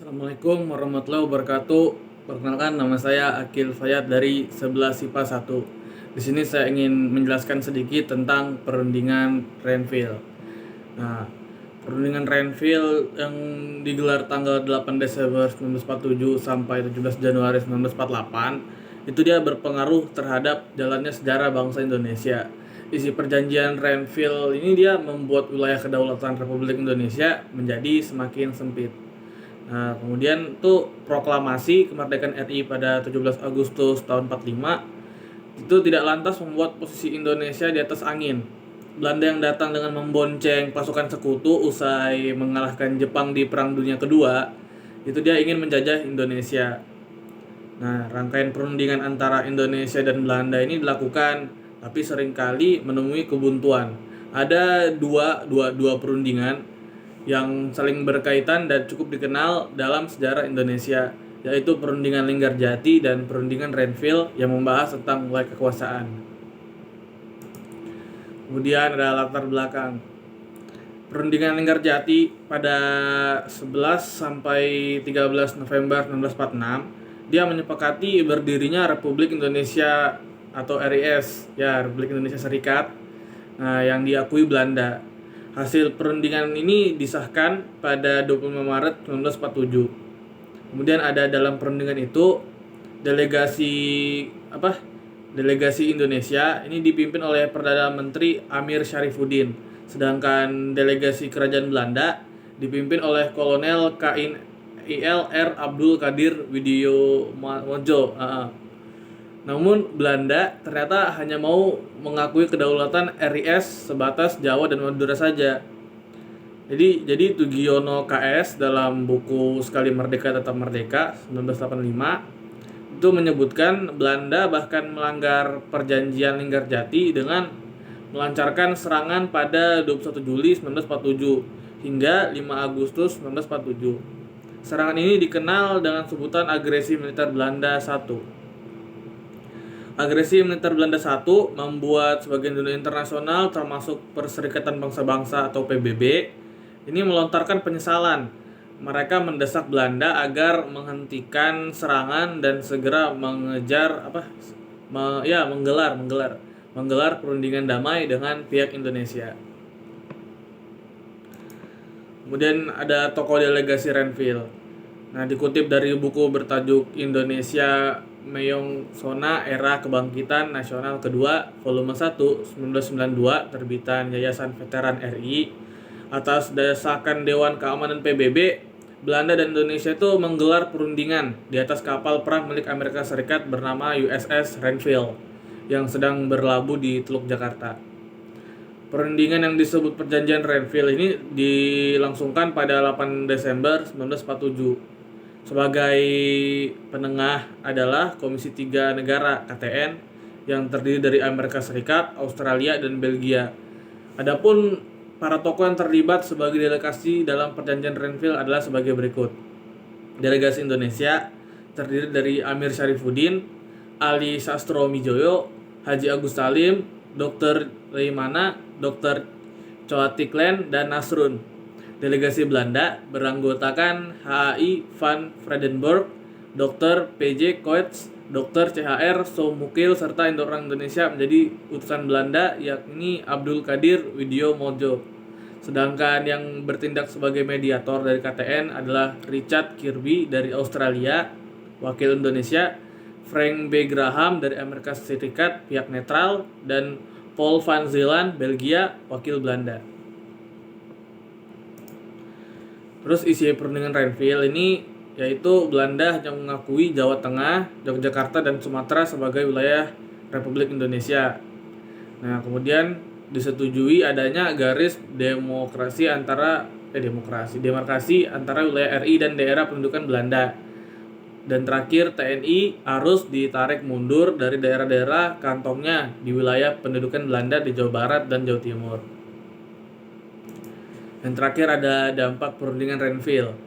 Assalamualaikum warahmatullahi wabarakatuh. Perkenalkan, nama saya Akil Fayat dari 11 IPA 1. Di sini saya ingin menjelaskan sedikit tentang perundingan Renville. Nah, perundingan Renville yang digelar tanggal 8 Desember 1947 sampai 17 Januari 1948 itu dia berpengaruh terhadap jalannya sejarah bangsa Indonesia. Isi perjanjian Renville ini dia membuat wilayah kedaulatan Republik Indonesia menjadi semakin sempit. Nah, kemudian tuh proklamasi kemerdekaan RI pada 17 Agustus tahun 45 itu tidak lantas membuat posisi Indonesia di atas angin. Belanda yang datang dengan membonceng pasukan sekutu usai mengalahkan Jepang di Perang Dunia Kedua, itu dia ingin menjajah Indonesia. Nah, rangkaian perundingan antara Indonesia dan Belanda ini dilakukan, tapi seringkali menemui kebuntuan. Ada dua perundingan yang saling berkaitan dan cukup dikenal dalam sejarah Indonesia, yaitu perundingan Linggarjati dan perundingan Renville yang membahas tentang wilayah kekuasaan. Kemudian ada latar belakang. Perundingan Linggarjati pada 11 sampai 13 November 1946 dia menyepakati berdirinya Republik Indonesia atau RIS, ya Republik Indonesia Serikat, yang diakui Belanda. Hasil perundingan ini disahkan pada 25 Maret 1947. Kemudian ada dalam perundingan itu delegasi delegasi Indonesia ini dipimpin oleh Perdana Menteri Amir Syarifuddin, sedangkan delegasi Kerajaan Belanda dipimpin oleh Kolonel KIL R. Abdul Qadir Widyo Mojo. Namun Belanda ternyata hanya mau mengakui kedaulatan RIS sebatas Jawa dan Madura saja. Jadi Tugiono KS dalam buku Sekali Merdeka Tetap Merdeka 1985 itu menyebutkan Belanda bahkan melanggar perjanjian Linggarjati dengan melancarkan serangan pada 21 Juli 1947 hingga 5 Agustus 1947. Serangan ini dikenal dengan sebutan agresi militer Belanda 1. Agresi militer Belanda 1 membuat sebagian dunia internasional termasuk Perserikatan Bangsa-Bangsa atau PBB ini melontarkan penyesalan. Mereka mendesak Belanda agar menghentikan serangan dan segera menggelar perundingan damai dengan pihak Indonesia. Kemudian ada tokoh delegasi Renville. Nah, dikutip dari buku bertajuk Indonesia Meong Sona Era Kebangkitan Nasional Kedua volume 1 1992 terbitan Yayasan Veteran RI, atas desakan Dewan Keamanan PBB, Belanda dan Indonesia itu menggelar perundingan di atas kapal perang milik Amerika Serikat bernama USS Renville yang sedang berlabuh di Teluk Jakarta. Perundingan yang disebut Perjanjian Renville ini dilangsungkan pada 8 Desember 1947. Sebagai penengah adalah Komisi 3 Negara KTN yang terdiri dari Amerika Serikat, Australia, dan Belgia. Adapun para tokoh yang terlibat sebagai delegasi dalam Perjanjian Renville adalah sebagai berikut. Delegasi Indonesia terdiri dari Amir Syarifuddin, Ali Sastro Mijoyo, Haji Agus Salim, Dr. Leimana, Dr. Coatiklen, dan Nasrun. Delegasi Belanda beranggotakan HAI van Vredenburg, Dr. PJ Koets, Dr. CHR Soemukil, serta orang Indonesia menjadi utusan Belanda yakni Abdul Qadir Widyo Mojo. Sedangkan yang bertindak sebagai mediator dari KTN adalah Richard Kirby dari Australia, wakil Indonesia, Frank B. Graham dari Amerika Serikat, pihak netral, dan Paul van Zeeland, Belgia, wakil Belanda. Terus isi perundingan Renville ini yaitu Belanda hanya mengakui Jawa Tengah, Yogyakarta, dan Sumatera sebagai wilayah Republik Indonesia. Nah, kemudian disetujui adanya garis demarkasi antara wilayah RI dan daerah pendudukan Belanda. Dan terakhir, TNI harus ditarik mundur dari daerah-daerah kantongnya di wilayah pendudukan Belanda di Jawa Barat dan Jawa Timur. Dan terakhir ada dampak perundingan Renville.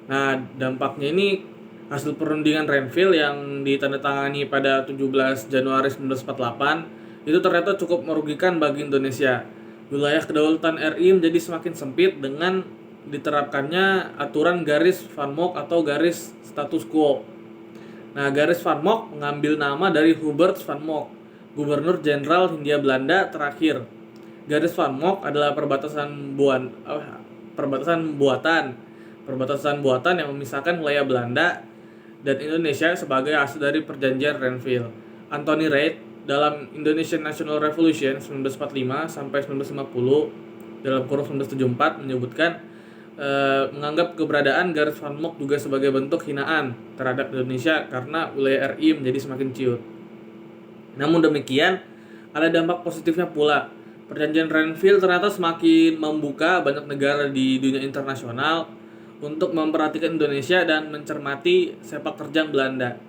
Nah, dampaknya ini hasil perundingan Renville yang ditandatangani pada 17 Januari 1948 itu ternyata cukup merugikan bagi Indonesia. Wilayah kedaulatan RI menjadi semakin sempit dengan diterapkannya aturan garis Van Mock atau garis status quo. Nah, garis Van Mock mengambil nama dari Hubert van Mock, Gubernur Jenderal Hindia Belanda terakhir. Garis Van Mock adalah perbatasan buatan yang memisahkan wilayah Belanda dan Indonesia sebagai hasil dari perjanjian Renville. Anthony Reid dalam Indonesian National Revolution 1945 sampai 1950 dalam kurung 1974 menyebutkan menganggap keberadaan garis Van Mock juga sebagai bentuk hinaan terhadap Indonesia karena wilayah RI menjadi semakin ciut. Namun demikian, ada dampak positifnya pula. Perjanjian Renville ternyata semakin membuka banyak negara di dunia internasional untuk memperhatikan Indonesia dan mencermati sepak terjang Belanda.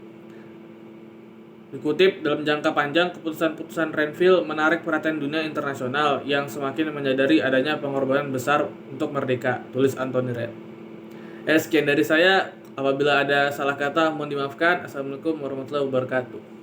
Dikutip, dalam jangka panjang, keputusan-keputusan Renville menarik perhatian dunia internasional yang semakin menyadari adanya pengorbanan besar untuk merdeka, tulis Anthony Reid. Sekian dari saya. Apabila ada salah kata, mohon dimaafkan. Assalamualaikum warahmatullahi wabarakatuh.